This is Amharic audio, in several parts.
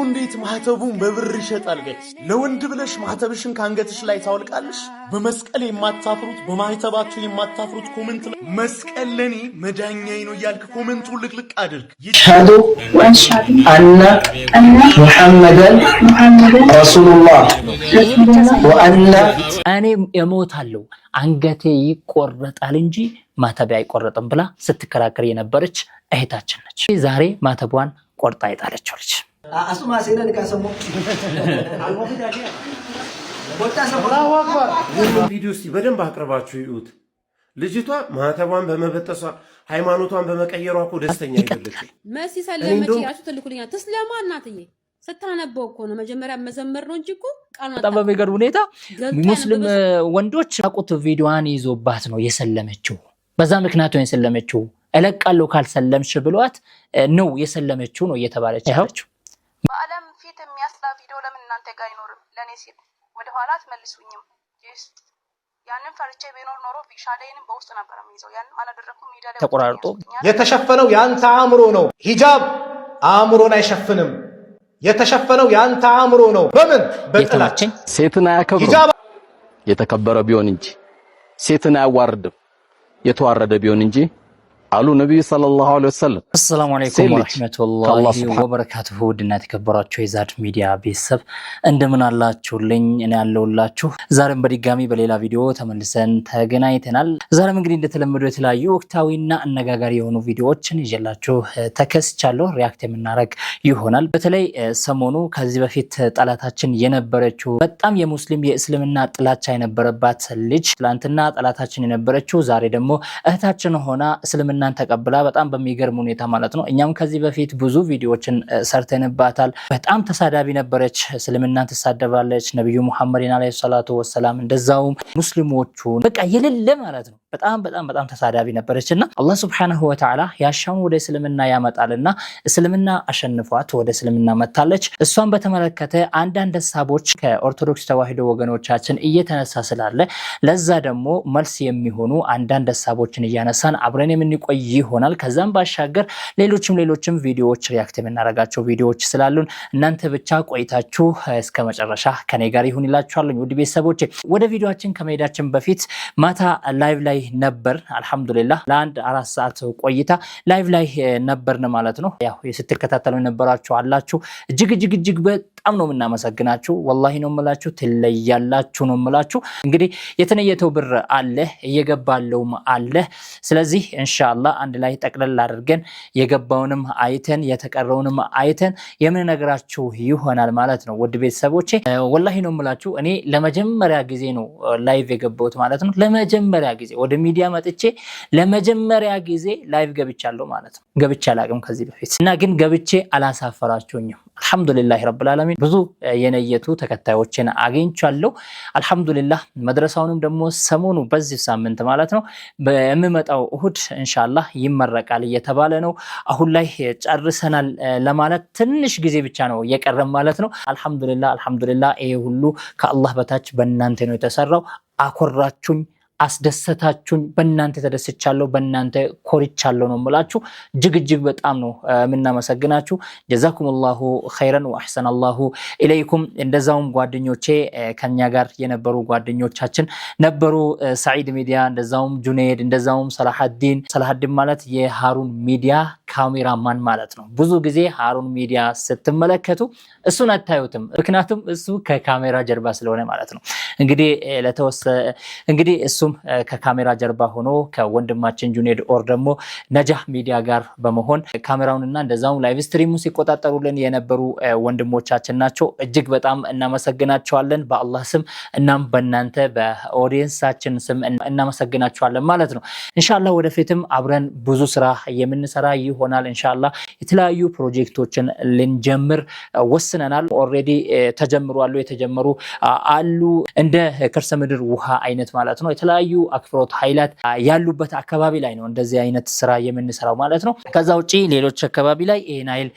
እንዴት ማህተቡን በብር ይሸጣል? ጋይስ ለወንድ ብለሽ ማህተብሽን ካንገትሽ ላይ ታወልቃለሽ። በመስቀል የማታፍሩት በማህተባችሁ የማታፍሩት ኮሜንት ላይ መስቀል ለኔ መዳኛዬ ነው እያልክ ኮሜንቱን ልቅልቅ አድርግ። ሻዱ አነ ሙሐመደን ረሱሉላህ ወአነ እኔ እሞታለሁ አንገቴ ይቆረጣል እንጂ ማተብ አይቆረጥም ብላ ስትከራከር የነበረች እህታችን ነች። ዛሬ ማተቧን ቆርጣ የጣለችው ልጅ አሱማ ሲነን ካሰሙ ቪዲዮ እስቲ በደንብ አቅርባችሁ ይዩት። ልጅቷ ማህተቧን በመበጠሷ ሃይማኖቷን በመቀየሯ እኮ ደስተኛ አይደለችም። መሲ ሰለመች ያሱ ትልኩልኛ ተስለማ እናትዬ ስታነበው እኮ ነው መጀመሪያ መዘመር ነው እንጂ እኮ ቃል በጣም በሚገርም ሁኔታ ሙስሊም ወንዶች አቁት ቪዲዮዋን ይዞባት ነው የሰለመችው። በዛ ምክንያት ነው የሰለመችው። እለቃለሁ ካልሰለምሽ ብሏት ነው የሰለመችው ነው እየተባለች ያለችው። በአለም ፊት የሚያስላ ቪዲዮ ለምን እናንተ ጋር አይኖርም? ለኔ ሲል ወደ ኋላ አትመልሱኝም። ያንን ፈርቼ ቢኖር ኖሮ ቢሻለኝም በውስጥ ነበር የሚይዘው። ያንን አላደረኩም። ሜዳ ላይ ተቆራርጦ የተሸፈነው ያንተ አእምሮ ነው። ሂጃብ አእምሮን አይሸፍንም። የተሸፈነው ያንተ አእምሮ ነው። በምን በጥላቻ ሴትን አያከብርም የተከበረ ቢሆን እንጂ፣ ሴትን አያዋርድም የተዋረደ ቢሆን እንጂ አሉ ነብዩ ሰለላሁ ዐለይሂ ወሰለም። አሰላሙ አለይኩም ወራህመቱላሂ ወበረካቱሁ። ውድና የተከበራችሁ የዛድ ሚዲያ ቤተሰብ እንደምን አላችሁልኝ? እኔ ያለሁላችሁ። ዛሬም በድጋሚ በሌላ ቪዲዮ ተመልሰን ተገናኝተናል። ዛሬም እንግዲህ እንደተለመደው የተለያዩ ወቅታዊና አነጋጋሪ የሆኑ ቪዲዮዎችን ይዤላችሁ ተከስቻለሁ። ሪያክት የምናደርግ ይሆናል። በተለይ ሰሞኑ ከዚህ በፊት ጠላታችን የነበረችው በጣም የሙስሊም የእስልምና ጥላቻ የነበረባት ልጅ ትላንትና ጠላታችን የነበረችው ዛሬ ደግሞ እህታችን ሆና እስልምና ተቀብላ በጣም በሚገርም ሁኔታ ማለት ነው። እኛም ከዚህ በፊት ብዙ ቪዲዮዎችን ሰርተንባታል። በጣም ተሳዳቢ ነበረች። እስልምናን ትሳደባለች። ነብዩ መሐመድን አለይሂ ሰላቱ ወሰላም እንደዛውም ሙስሊሞቹን በቃ የሌለ ማለት ነው። በጣም ተሳዳቢ ነበረችና አላህ Subhanahu Wa Ta'ala ያሻውን ወደ እስልምና ያመጣልና እስልምና አሸንፏት ወደ እስልምና መጣለች። እሷን በተመለከተ አንዳንድ ሐሳቦች ከኦርቶዶክስ ተዋህዶ ወገኖቻችን እየተነሳ ስላለ ለዛ ደግሞ መልስ የሚሆኑ አንዳንድ ሐሳቦችን እያነሳን አብረን የምንቆይ ይሆናል። ከዛም ባሻገር ሌሎችም ቪዲዮዎች ሪያክት የምናደርጋቸው ቪዲዮዎች ስላሉን እናንተ ብቻ ቆይታችሁ እስከ መጨረሻ ከኔ ጋር ይሁን ይላችኋለሁ። ውድ ቤተሰቦቼ ወደ ቪዲዮአችን ከመሄዳችን በፊት ማታ ላይቭ ላይ ነበር። አልহামዱሊላህ ለአንድ 4 ሰዓት ቆይታ ላይቭ ላይ ነበርን ማለት ነው። ያው ስትከታተሉ የነበራችሁ አላችሁ እጅግ በጣም ነው የምናመሰግናችሁ። ወላሂ ነው የምላችሁ ትለያላችሁ ነው የምላችሁ። እንግዲህ የተነየተው ብር አለ እየገባለውም አለ። ስለዚህ ኢንሻአላህ አንድ ላይ ጠቅለል አድርገን የገባውንም አይተን የተቀረውንም አይተን የምንነግራችሁ ይሆናል ማለት ነው። ውድ ቤተሰቦቼ ወላሂ ነው የምላችሁ እኔ ለመጀመሪያ ጊዜ ነው ላይቭ የገባሁት ማለት ነው። ለመጀመሪያ ጊዜ ወደ ሚዲያ መጥቼ ለመጀመሪያ ጊዜ ላይቭ ገብቻለሁ ማለት ነው። ገብቻ አላቅም ከዚህ በፊት እና ግን ገብቼ አላሳፈራችሁኝም። አልহামዱሊላህ ረብል ዓለሚን ብዙ የነየቱ ተከታዮችን አግኝቻለሁ። አልহামዱሊላህ መድረሳውንም ደግሞ ሰሞኑ በዚህ ሳምንት ማለት ነው በሚመጣው እሁድ ኢንሻአላህ ይመረቃል እየተባለ ነው። አሁን ላይ ጨርሰናል ለማለት ትንሽ ጊዜ ብቻ ነው የቀረም ማለት ነው። አልহামዱሊላህ ይሄ ሁሉ ከአላህ በታች በእናንተ ነው የተሰራው። አኮራችሁኝ፣ አስደሰታችሁኝ፣ በእናንተ ተደስቻለሁ፣ በእናንተ ኮርቻለሁ ነው የምላችሁ። እጅግ በጣም ነው የምናመሰግናችሁ። ጀዛኩሙላሁ ኸይረን ወአህሰነላሁ ኢለይኩም። እንደዛውም ጓደኞቼ ከኛ ጋር የነበሩ ጓደኞቻችን ነበሩ። ሰዒድ ሚዲያ፣ እንደዛውም ጁኔድ፣ እንደዛውም ሰላሐዲን ማለት የሃሩን ሚዲያ ካሜራማን ማለት ነው። ብዙ ጊዜ ሃሩን ሚዲያ ስትመለከቱ እሱን አታዩትም፣ ምክንያቱም እሱ ከካሜራ ጀርባ ስለሆነ ማለት ነው። እንግዲህ እሱ ከካሜራ ጀርባ ሆኖ ከወንድማችን ጁኔድ ኦር ደግሞ ነጃህ ሚዲያ ጋር በመሆን ካሜራውንና እንደዛውም ላይቭ ስትሪሙን ሲቆጣጠሩልን የነበሩ ወንድሞቻችን ናቸው። እጅግ በጣም እናመሰግናቸዋለን በአላህ ስም። እናም በእናንተ በኦዲየንሳችን ስም እናመሰግናቸዋለን ማለት ነው። ኢንሻአላህ ወደፊትም አብረን ብዙ ስራ የምንሰራ ይሆናል። ኢንሻአላህ የተለያዩ ፕሮጀክቶችን ልንጀምር ወስነናል። ኦሬዲ ተጀምሯል፣ የተጀመሩ አሉ እንደ ከርሰ ምድር ውሃ አይነት ማለት ነው። የተለያዩ አክፍሮት ኃይላት ያሉበት አካባቢ ላይ ነው እንደዚህ አይነት ስራ የምንሰራው ማለት ነው። ከዛ ውጪ ሌሎች አካባቢ ላይ ኤናይል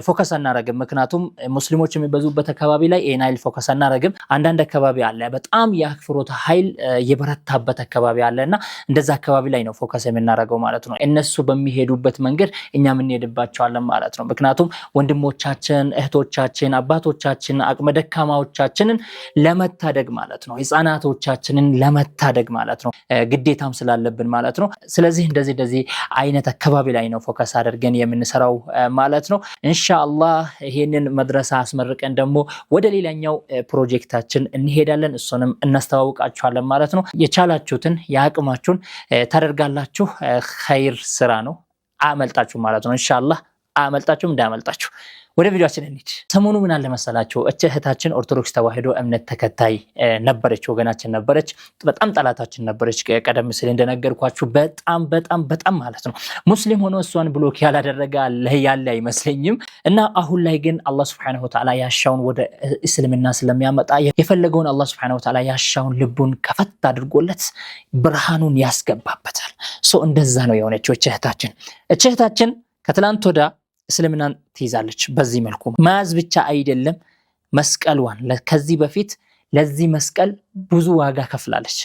ፎከስ አናረግም። ምክንያቱም ሙስሊሞች የሚበዙበት አካባቢ ላይ ኤናይል ፎከስ አናረግም። አንዳንድ አካባቢ አለ በጣም የአክፍሮት ኃይል የበረታበት አካባቢ አለና እንደዛ አካባቢ ላይ ነው ፎከስ የምናረገው ማለት ነው። እነሱ በሚሄዱበት መንገድ እኛም እንሄድባቸዋለን ማለት ነው። ምክንያቱም ወንድሞቻችን፣ እህቶቻችን፣ አባቶቻችን አቅመ ደካማዎቻችንን ለመታደግ ማለት ነው፣ ህፃናቶቻችንን ለመታደግ ማለት ነው ግዴታም ስላለብን ማለት ነው። ስለዚህ እንደዚህ አይነት አካባቢ ላይ ነው ፎከስ አድርገን የምንሰራው ማለት ነው። ኢንሻአላህ ይሄንን መድረሳ አስመርቀን ደግሞ ወደ ሌላኛው ፕሮጀክታችን እንሄዳለን። እሱንም እናስተዋውቃችኋለን ማለት ነው። የቻላችሁትን የአቅማችሁን ታደርጋላችሁ። ኸይር ስራ ነው። አመልጣችሁ ማለት ነው። ኢንሻአላህ አመልጣችሁም እንዳመልጣችሁ። ወደ ቪዲዮአችን እንሂድ። ሰሞኑ ምን አለ መሰላችሁ እህታችን ኦርቶዶክስ ተዋህዶ እምነት ተከታይ ነበረች፣ ወገናችን ነበረች፣ በጣም ጠላታችን ነበረች። ቀደም ሲል እንደነገርኳችሁ በጣም ማለት ነው ሙስሊም ሆኖ እሷን ብሎክ ያላደረገ ያለ አይመስለኝም። እና አሁን ላይ ግን አላህ Subhanahu Wa Ta'ala ያሻውን ወደ እስልምና ስለሚያመጣ የፈለገውን አላህ Subhanahu Wa Ta'ala ያሻውን ልቡን ከፈት አድርጎለት ብርሃኑን ያስገባበታል። እንደዛ ነው የሆነችው እህታችን ከትላንት ወዳ እስልምናን ትይዛለች። በዚህ መልኩ መያዝ ብቻ አይደለም መስቀልዋን ከዚህ በፊት ለዚህ መስቀል ብዙ ዋጋ ከፍላለች።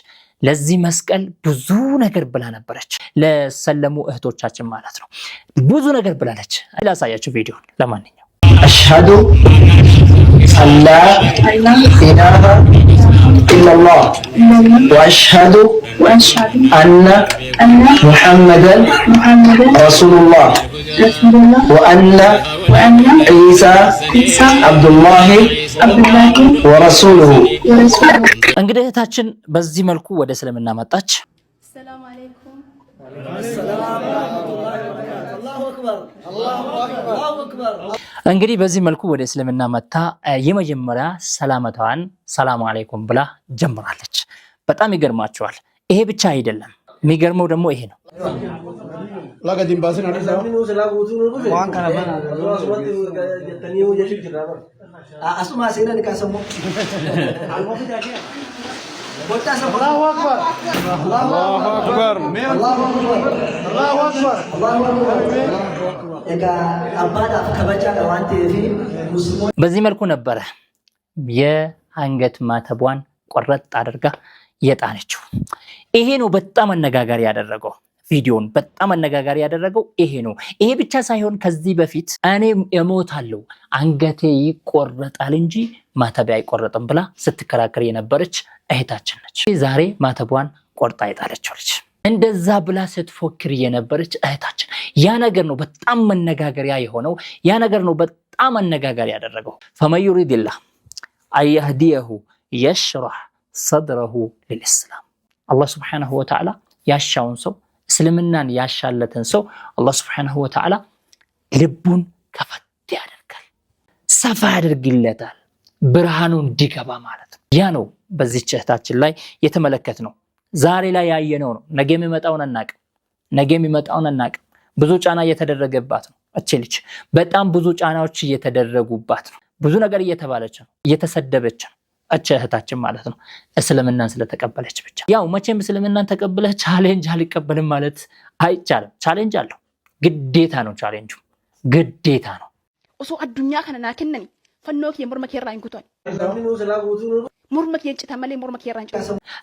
ለዚህ መስቀል ብዙ ነገር ብላ ነበረች። ለሰለሙ እህቶቻችን ማለት ነው ብዙ ነገር ብላለች። ላሳያችሁ ቪዲዮን። ለማንኛውም አሽሃዱ አላ ኢላሃ ኢላላህ ወአሽሃዱ አነ ሙሐመደን ረሱሉላህ ወአነ ዒሳ አብዱላህ ወረሱሉሁ። እንግዲህ እህታችን በዚህ መልኩ ወደ እስልምና መጣች። ሰላም አለይኩም። እንግዲህ በዚህ መልኩ ወደ እስልምና መጣ። የመጀመሪያ ሰላመታዋን ሰላም አለይኩም ብላ ጀምራለች። በጣም ይገርማቸዋል። ይሄ ብቻ አይደለም፣ የሚገርመው ደግሞ ይሄ ነው። በዚህ መልኩ ነበረ የአንገት ማተቧን ቆረጥ አድርጋ የጣነችው። ይሄ ነው በጣም አነጋጋሪ ያደረገው። ቪዲዮን በጣም አነጋጋሪ ያደረገው ይሄ ነው። ይሄ ብቻ ሳይሆን ከዚህ በፊት እኔ እሞታለሁ አንገቴ ይቆረጣል እንጂ ማተቤ አይቆረጥም ብላ ስትከራከር የነበረች እህታችን ነች። ዛሬ ማተቧን ቆርጣ የጣለችው ልጅ እንደዛ ብላ ስትፎክር የነበረች እህታችን። ያ ነገር ነው በጣም መነጋገሪያ የሆነው። ያ ነገር ነው በጣም አነጋጋሪ ያደረገው። ፈመን ዩሪድላህ አየህዲየሁ የሽረህ ሰድረሁ ሊልእስላም። አላህ Subhanahu Wa Ta'ala ያሻውን ሰው እስልምናን ያሻለትን ሰው አላህ Subhanahu Wa Ta'ala ልቡን ከፈት ያደርጋል፣ ሰፋ ያደርግለታል፣ ብርሃኑን እንዲገባ ማለት ነው። ያ ነው በዚህ እህታችን ላይ የተመለከትነው። ዛሬ ላይ ያየነው ነው። ነገ የሚመጣውን አናቅም። ብዙ ጫና እየተደረገባት ነው። እቺ ልጅ በጣም ብዙ ጫናዎች እየተደረጉባት ነው። ብዙ ነገር እየተባለች ነው፣ እየተሰደበች ነው እቺ እህታችን ማለት ነው። እስልምናን ስለተቀበለች ብቻ። ያው መቼም እስልምናን ተቀበለች ቻሌንጅ አልቀበልም ማለት አይቻልም። ቻሌንጅ አለው፣ ግዴታ ነው። ቻሌንጁ ግዴታ ነው። ኦሶ አዱኛ ከነና ከነኒ ፈኖክ የሙርመክ የራኝ ጉቷል ሙርመክ የጭተመለ ሙርመክ የራኝ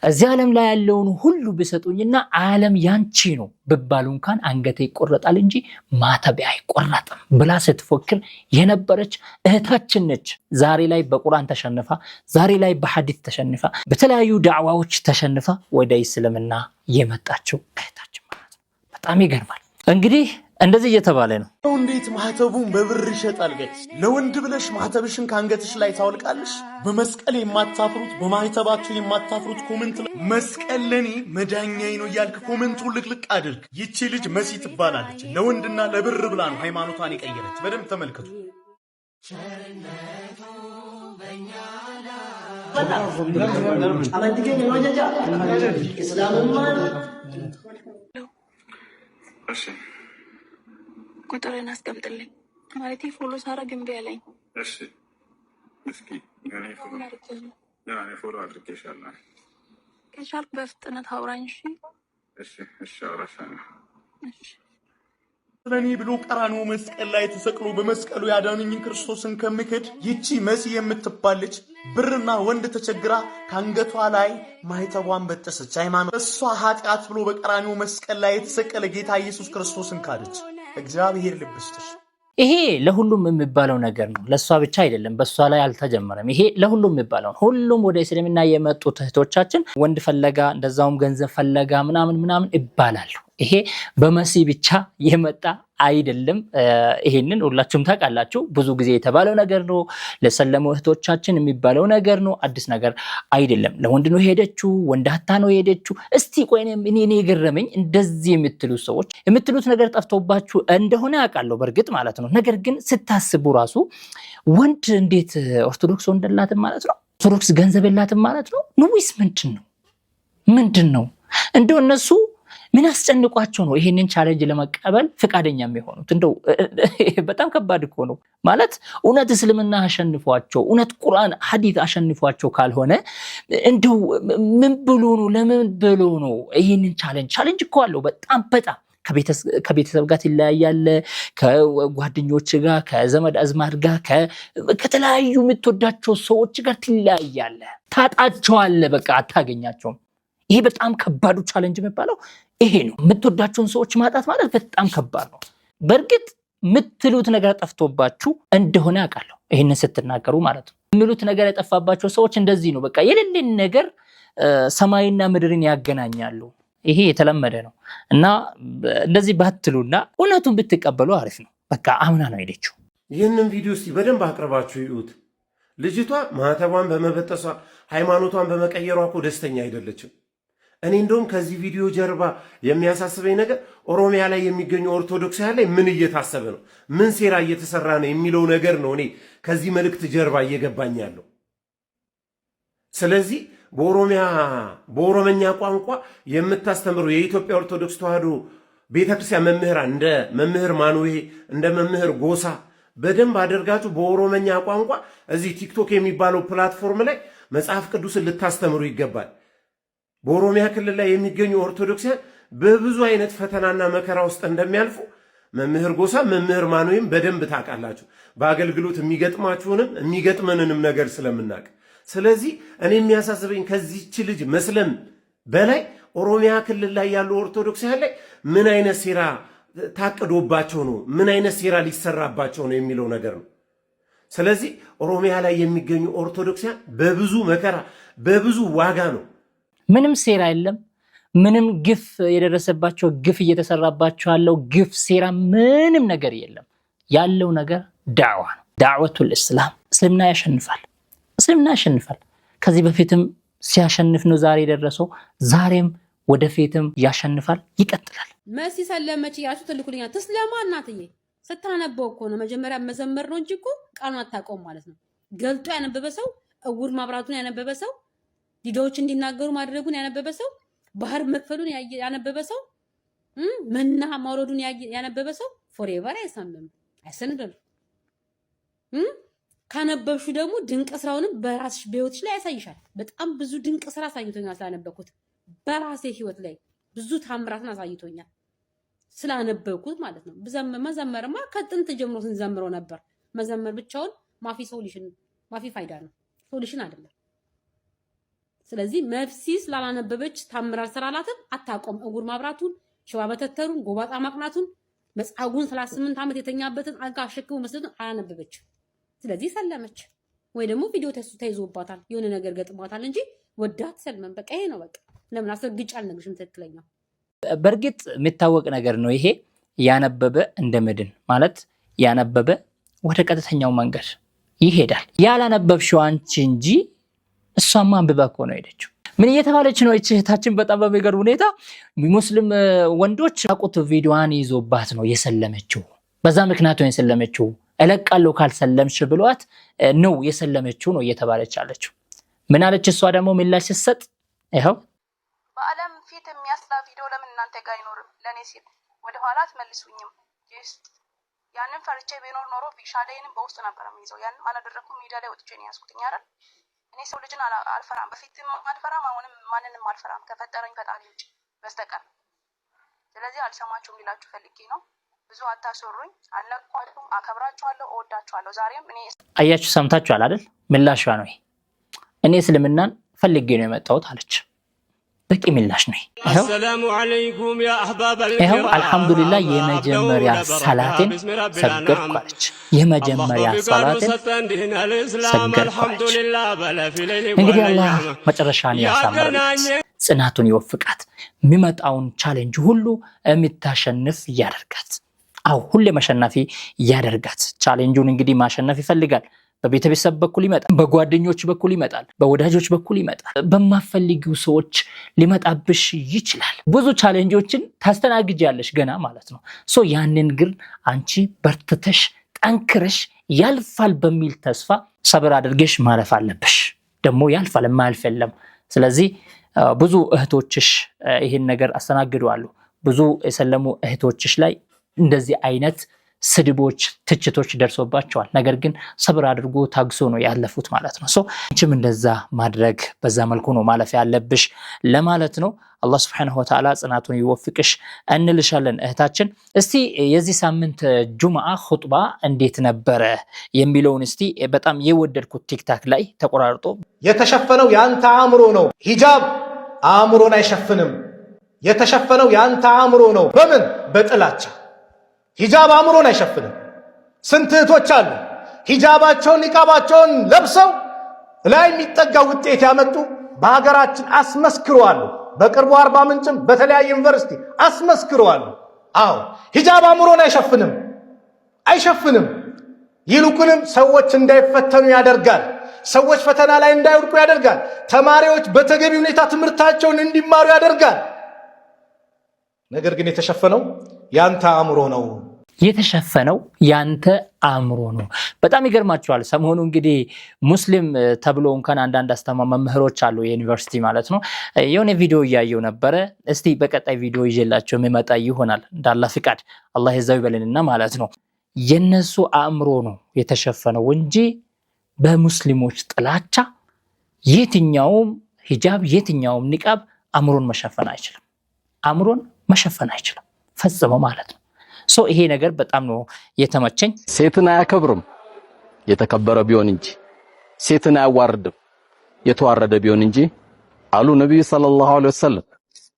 እዚህ ዓለም ላይ ያለውን ሁሉ ቢሰጡኝና ዓለም ያንቺ ነው ብባሉ እንኳን አንገቴ ይቆረጣል እንጂ ማተቤ አይቆረጥም ብላ ስትፎክር የነበረች እህታችን ነች። ዛሬ ላይ በቁርአን ተሸንፋ፣ ዛሬ ላይ በሐዲስ ተሸንፋ፣ በተለያዩ ዳዕዋዎች ተሸንፋ ወደ እስልምና የመጣችው እህታችን ማለት ነው። በጣም ይገርማል። እንግዲህ እንደዚህ እየተባለ ነው። እንዴት ማህተቡን በብር ይሸጣል? ጋይስ ለወንድ ብለሽ ማህተብሽን ካንገትሽ ላይ ታወልቃለሽ? በመስቀል የማታፍሩት በማህተባችሁ የማታፍሩት ኮሜንት ላይ መስቀል ለኔ መዳኛዬ ነው እያልክ ኮሜንቱን ልቅልቅ አድርግ። ይቺ ልጅ መሲ ትባላለች። ለወንድና ለብር ብላ ነው ሃይማኖቷን የቀየረች። በደንብ ተመልከቱ። ቁጥርን አስቀምጥልኝ ማለት ፎሎ ሳረግ እምቢ አለኝ። እሺ እስኪ ፎሎ አድርጌሻለሁ። ከቻልክ በፍጥነት አውራኝ። እሺ አውራሻለሁ። ስለኔ ብሎ ቀራንዮ መስቀል ላይ ተሰቅሎ በመስቀሉ ያዳነኝን ክርስቶስን ከምክድ ይቺ መሲ የምትባል ልጅ ብርና ወንድ ተቸግራ ካንገቷ ላይ ማህተቧን በጠሰች። ሃይማኖት እሷ ኃጢአት ብሎ በቀራንዮ መስቀል ላይ የተሰቀለ ጌታ ኢየሱስ ክርስቶስን ካደች። እግዚአብሔር ልብ ይስጥሽ። ይሄ ለሁሉም የሚባለው ነገር ነው። ለሷ ብቻ አይደለም፣ በሷ ላይ አልተጀመረም። ይሄ ለሁሉም የሚባለው ነው። ሁሉም ወደ እስልምና የመጡት እህቶቻችን ወንድ ፈለጋ እንደዛውም ገንዘብ ፈለጋ ምናምን ይባላሉ። ይሄ በመሲ ብቻ የመጣ አይደለም። ይሄንን ሁላችሁም ታውቃላችሁ። ብዙ ጊዜ የተባለው ነገር ነው። ለሰለሙ እህቶቻችን የሚባለው ነገር ነው። አዲስ ነገር አይደለም። ለወንድ ነው ሄደችው፣ ወንዳታ ነው ሄደችው። እስቲ ቆይ እኔ የገረመኝ እንደዚህ የምትሉት ሰዎች የምትሉት ነገር ጠፍቶባችሁ እንደሆነ ያውቃለሁ በእርግጥ ማለት ነው። ነገር ግን ስታስቡ ራሱ ወንድ እንዴት ኦርቶዶክስ ወንድ የላትም ማለት ነው? ኦርቶዶክስ ገንዘብ የላትም ማለት ነው? ንዊስ ምንድን ነው? እንደው እነሱ ምን አስጨንቋቸው ነው ይሄንን ቻሌንጅ ለመቀበል ፍቃደኛ የሚሆኑት? እንደው በጣም ከባድ እኮ ነው ማለት። እውነት እስልምና አሸንፏቸው፣ እውነት ቁርአን ሐዲስ አሸንፏቸው ካልሆነ እንደው ምን ብሎ ነው ለምን ብሎ ነው ይሄንን ቻሌንጅ እኮ አለው በጣም ከቤተሰብ ጋር ትለያያለ፣ ከጓደኞች ጋር፣ ከዘመድ አዝማድ ጋር፣ ከተለያዩ የምትወዳቸው ሰዎች ጋር ትለያያለ፣ ታጣቸዋለ፣ በቃ አታገኛቸውም። ይሄ በጣም ከባዱ ቻሌንጅ የሚባለው ይሄ ነው። የምትወዳቸውን ሰዎች ማጣት ማለት በጣም ከባድ ነው። በእርግጥ የምትሉት ነገር ጠፍቶባችሁ እንደሆነ ያውቃለሁ ይሄንን ስትናገሩ ማለት ነው። የሚሉት ነገር የጠፋባቸው ሰዎች እንደዚህ ነው። በቃ የሌለን ነገር ሰማይና ምድርን ያገናኛሉ። ይሄ የተለመደ ነው እና እንደዚህ ባትሉና እውነቱን ብትቀበሉ አሪፍ ነው። በቃ አምና ነው ሄደችው። ይህንን ቪዲዮ እስቲ በደንብ አቅርባችሁ ይዩት። ልጅቷ ማህተቧን በመበጠሷ ሃይማኖቷን በመቀየሯ እኮ ደስተኛ አይደለችም። እኔ እንደውም ከዚህ ቪዲዮ ጀርባ የሚያሳስበኝ ነገር ኦሮሚያ ላይ የሚገኙ ኦርቶዶክሳውያን ላይ ምን እየታሰበ ነው፣ ምን ሴራ እየተሰራ ነው የሚለው ነገር ነው እኔ ከዚህ መልእክት ጀርባ እየገባኝ ያለው። ስለዚህ በኦሮመኛ ቋንቋ የምታስተምረው የኢትዮጵያ ኦርቶዶክስ ተዋሕዶ ቤተክርስቲያን መምህራን እንደ መምህር ማኑዌ እንደ መምህር ጎሳ በደንብ አድርጋችሁ በኦሮመኛ ቋንቋ እዚህ ቲክቶክ የሚባለው ፕላትፎርም ላይ መጽሐፍ ቅዱስን ልታስተምሩ ይገባል። በኦሮሚያ ክልል ላይ የሚገኙ ኦርቶዶክሳውያን በብዙ አይነት ፈተናና መከራ ውስጥ እንደሚያልፉ መምህር ጎሳ መምህር ማኑዌም በደንብ ታውቃላችሁ። በአገልግሎት የሚገጥማችሁንም የሚገጥመንንም ነገር ስለምናውቅ፣ ስለዚህ እኔ የሚያሳስበኝ ከዚህች ልጅ መስለም በላይ ኦሮሚያ ክልል ላይ ያሉ ኦርቶዶክሳውያን ላይ ምን አይነት ሴራ ታቅዶባቸው ነው፣ ምን አይነት ሴራ ሊሰራባቸው ነው የሚለው ነገር ነው። ስለዚህ ኦሮሚያ ላይ የሚገኙ ኦርቶዶክሳውያን በብዙ መከራ በብዙ ዋጋ ነው። ምንም ሴራ የለም። ምንም ግፍ የደረሰባቸው ግፍ እየተሰራባቸው ያለው ግፍ ሴራ ምንም ነገር የለም። ያለው ነገር ዳዕዋ ነው። ዳዕወቱል እስላም እስልምና ያሸንፋል። እስልምና ያሸንፋል። ከዚህ በፊትም ሲያሸንፍ ነው ዛሬ የደረሰው። ዛሬም ወደፊትም ያሸንፋል፣ ይቀጥላል። መሲ ሰለመች ያሱ ትልኩልኛ ተስለማ እናትዬ ስታነበው እኮ ነው መጀመሪያ መዘመር ነው እንጂ እኮ ቃሉን አታውቀውም ማለት ነው። ገልጦ ያነበበ ሰው፣ እውር ማብራቱን ያነበበ ሰው፣ ዲዳዎች እንዲናገሩ ማድረጉን ያነበበ ሰው፣ ባህር መክፈሉን ያነበበ ሰው፣ መና ማውረዱን ያነበበ ሰው ፎሬቨር አይሰምም አይሰንደል። ካነበብሹ ደግሞ ድንቅ ስራውንም በራስሽ በህይወትሽ ላይ ያሳይሻል። በጣም ብዙ ድንቅ ስራ አሳይቶኛል ስላነበብኩት፣ በራሴ ህይወት ላይ ብዙ ታምራትን አሳይቶኛል ስላነበብኩት ማለት ነው። መዘመርማ ከጥንት ጀምሮ ስንዘምረው ነበር። መዘመር ብቻውን ማፊ ፋይዳ ነው፣ ሶሉሽን አይደለም። ስለዚህ መፍሲ ስላላነበበች ታምራል ስራላትን አታቆም። እጉር ማብራቱን፣ ሽባ በተተሩን፣ ጎባጣ ማቅናቱን፣ መጻጉን 38 ዓመት የተኛበትን አልጋ አሸክሙ መስለቱን አላነበበች። ስለዚህ ሰለመች ወይ ደግሞ ቪዲዮ ተይዞባታል፣ የሆነ ነገር ገጥሟታል እንጂ ወዳት ሰልመን በቃ ይሄ ነው። በቃ ለምን አስረግጬ አልነግርሽም? ትክክለኛው በእርግጥ የሚታወቅ ነገር ነው ይሄ። ያነበበ እንደመድን ማለት ያነበበ ወደ ቀጥተኛው መንገድ ይሄዳል። ያላነበብሽው አንቺ እንጂ እሷማ አንብባ እኮ ነው ሄደችው። ምን እየተባለች ነው እቺ እህታችን? በጣም በሚገርም ሁኔታ ሙስሊም ወንዶች አቁት ቪዲዮዋን ይዞባት ነው የሰለመችው። በዛ ምክንያት ነው የሰለመችው። እለቃለሁ ካልሰለምሽ ብሏት ነው የሰለመችው ነው እየተባለች አለችው። ምን አለች እሷ ደግሞ ምላሽ ስትሰጥ ይኸው በዓለም ፊት የሚያስላ ቪዲዮ ለምን እናንተ ጋር አይኖርም? ለኔ ሲል ወደ ኋላ አትመልሱኝም። ያንን ፈርቼ ቢኖር ኖሮ ሻዳይንም በውስጥ ነበር የሚይዘው። ያንን አላደረኩም። ሚዲያ ላይ ወጥቼ ነው ያስኩትኝ አይደል? እኔ ሰው ልጅን አልፈራም፣ በፊትም አልፈራም፣ አሁንም ማንንም አልፈራም ከፈጠረኝ ፈጣሪ ውጭ በስተቀር። ስለዚህ አልሰማችሁም ሊላችሁ ፈልጌ ነው። ብዙ አታሰሩኝ። አልነኳችሁም። አከብራችኋለሁ፣ እወዳችኋለሁ። ዛሬም እኔ አያችሁ፣ ሰምታችኋል አይደል? ምላሿ ነው እኔ እስልምናን ፈልጌ ነው የመጣሁት አለች። በቂ ምላሽ ነው። ይኸው አልሐምዱሊላህ የመጀመሪያ ሰላቴን ሰገድኩ አለች። የመጀመሪያ ሰላቴን ሰገድኩ አለች። እንግዲህ አላህ መጨረሻን ያሳምርላት፣ ጽናቱን ይወፍቃት፣ የሚመጣውን ቻሌንጅ ሁሉ የሚታሸንፍ ያደርጋት። አው ሁሌ መሸናፊ ያደርጋት። ቻሌንጁን እንግዲህ ማሸነፍ ይፈልጋል። በቤተሰብ በኩል ይመጣል፣ በጓደኞች በኩል ይመጣል፣ በወዳጆች በኩል ይመጣል፣ በማፈልጊው ሰዎች ሊመጣብሽ ይችላል። ብዙ ቻሌንጆችን ታስተናግጃለሽ ገና ማለት ነው። ያንን ግን አንቺ በርትተሽ ጠንክረሽ ያልፋል በሚል ተስፋ ሰብር አድርገሽ ማለፍ አለብሽ። ደግሞ ያልፋል፣ የማያልፍ የለም። ስለዚህ ብዙ እህቶችሽ ይህን ነገር አስተናግደዋሉ። ብዙ የሰለሙ እህቶችሽ ላይ እንደዚህ አይነት ስድቦች፣ ትችቶች ደርሶባቸዋል። ነገር ግን ሰብር አድርጎ ታግሶ ነው ያለፉት ማለት ነው። አንቺም እንደዛ ማድረግ በዛ መልኩ ነው ማለፍ ያለብሽ ለማለት ነው። አላህ Subhanahu Wa Ta'ala ጽናቱን ይወፍቅሽ እንልሻለን እህታችን። እስቲ የዚህ ሳምንት ጁምዓ ኹጥባ እንዴት ነበረ የሚለውን እስቲ በጣም የወደድኩት ቲክታክ ላይ ተቆራርጦ የተሸፈነው ያንተ አእምሮ ነው። ሂጃብ አእምሮን አይሸፍንም። የተሸፈነው ያንተ አእምሮ ነው። በምን? በጥላቻ። ሂጃብ አእምሮን አይሸፍንም። ስንት እህቶች አሉ ሂጃባቸውን ኒቃባቸውን ለብሰው ላይ የሚጠጋ ውጤት ያመጡ በሀገራችን አስመስክረዋል። በቅርቡ አርባ ምንጭም በተለያየ ዩኒቨርሲቲ አስመስክረዋል። አዎ ሂጃብ አእምሮን አይሸፍንም። ይልቁንም ሰዎች እንዳይፈተኑ ያደርጋል። ሰዎች ፈተና ላይ እንዳይወድቁ ያደርጋል። ተማሪዎች በተገቢ ሁኔታ ትምህርታቸውን እንዲማሩ ያደርጋል። ነገር ግን የተሸፈነው ያንተ አእምሮ ነው። የተሸፈነው ያንተ አእምሮ ነው። በጣም ይገርማችኋል። ሰሞኑ እንግዲህ ሙስሊም ተብሎ እንኳን አንዳንድ አስተማሪ መምህሮች አሉ የዩኒቨርሲቲ ማለት ነው። የሆነ ቪዲዮ እያየው ነበረ። እስቲ በቀጣይ ቪዲዮ ይዤላችሁ የሚመጣ ይሆናል እንዳላ ፍቃድ አላህ ይዛው ይበልንና ማለት ነው። የነሱ አእምሮ ነው የተሸፈነው እንጂ በሙስሊሞች ጥላቻ የትኛውም ሂጃብ የትኛውም ኒቃብ አእምሮን መሸፈን አይችልም። አእምሮን መሸፈን አይችልም ፈጽሞ ማለት ነው። ይሄ ነገር በጣም ነው የተመቸኝ። ሴትን አያከብርም የተከበረ ቢሆን እንጂ፣ ሴትን አያዋርድም የተዋረደ ቢሆን እንጂ አሉ ነብዩ ሰለላሁ ዐለይሂ ወሰለም።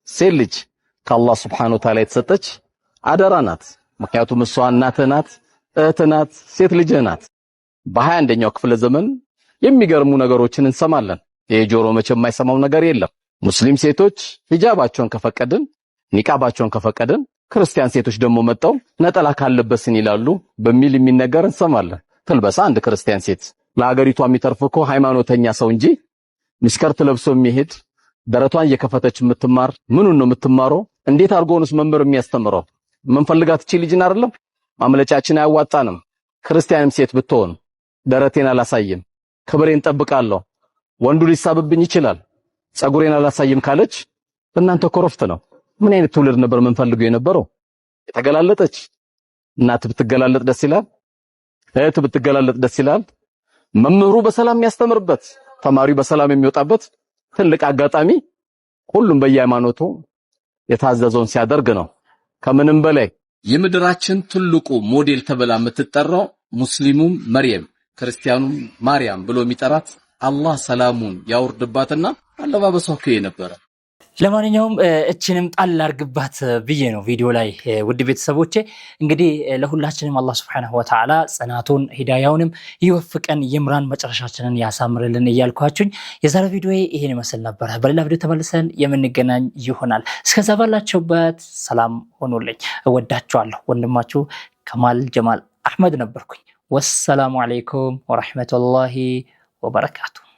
ሴት ልጅ ከአላህ Subhanahu Wa Ta'ala የተሰጠች አደራ ናት። ምክንያቱም እሷ እናትህ ናት፣ እህትህ ናት፣ ሴት ልጅህ ናት። በ21ኛው ክፍለ ዘመን የሚገርሙ ነገሮችን እንሰማለን። የጆሮ መቼም የማይሰማው ነገር የለም። ሙስሊም ሴቶች ሂጃባቸውን ከፈቀድን ኒቃባቸውን ከፈቀድን ክርስቲያን ሴቶች ደግሞ መጣው ነጠላ ካለበስን ይላሉ በሚል የሚነገር እንሰማለን። ትልበሳ አንድ ክርስቲያን ሴት ለሀገሪቷ የሚተርፍኮ ሃይማኖተኛ ሰው እንጂ ሚስከርት ለብሶ የሚሄድ ደረቷን እየከፈተች የምትማር ምኑን ነው የምትማረው? እንዴት አርጎንስ መምህር የሚያስተምረው? መንፈልጋት እቺ ልጅን አይደለም? ማምለጫችን አያዋጣንም። ክርስቲያንም ሴት ብትሆን ደረቴን አላሳይም፣ ክብሬን ጠብቃለሁ፣ ወንዱ ሊሳብብኝ ይችላል፣ ጸጉሬን አላሳይም ካለች እናንተ ኮረፍት ነው። ምን አይነት ትውልድ ነበር መንፈልገው የነበረው? የተገላለጠች እናት ብትገላለጥ ደስ ይላል፣ እህት ብትገላለጥ ደስ ይላል። መምህሩ በሰላም የሚያስተምርበት፣ ተማሪው በሰላም የሚወጣበት ትልቅ አጋጣሚ ሁሉም በየሃይማኖቱ የታዘዘውን ሲያደርግ ነው። ከምንም በላይ የምድራችን ትልቁ ሞዴል ተብላ የምትጠራው ሙስሊሙም መርየም ክርስቲያኑም ማርያም ብሎ የሚጠራት አላህ ሰላሙን ያወርድባትና አለባበሷ ነበር። ለማንኛውም እችንም ጣል አርግባት ብዬ ነው ቪዲዮ ላይ ውድ ቤተሰቦቼ። እንግዲህ ለሁላችንም አላህ Subhanahu Wa Ta'ala ጽናቱን ሂዳያውንም ይወፍቀን፣ ይምራን፣ መጨረሻችንን ያሳምርልን እያልኳችሁኝ የዛሬ ቪዲዮ ይሄን ይመስል ነበር። በሌላ ቪዲዮ ተመልሰን የምንገናኝ ይሆናል። እስከዛ ባላችሁበት ሰላም ሆኖልኝ እወዳችኋለሁ። ወንድማችሁ ከማል ጀማል አህመድ ነበርኩኝ። ወሰላሙ አለይኩም ወራህመቱላሂ ወበረካቱ።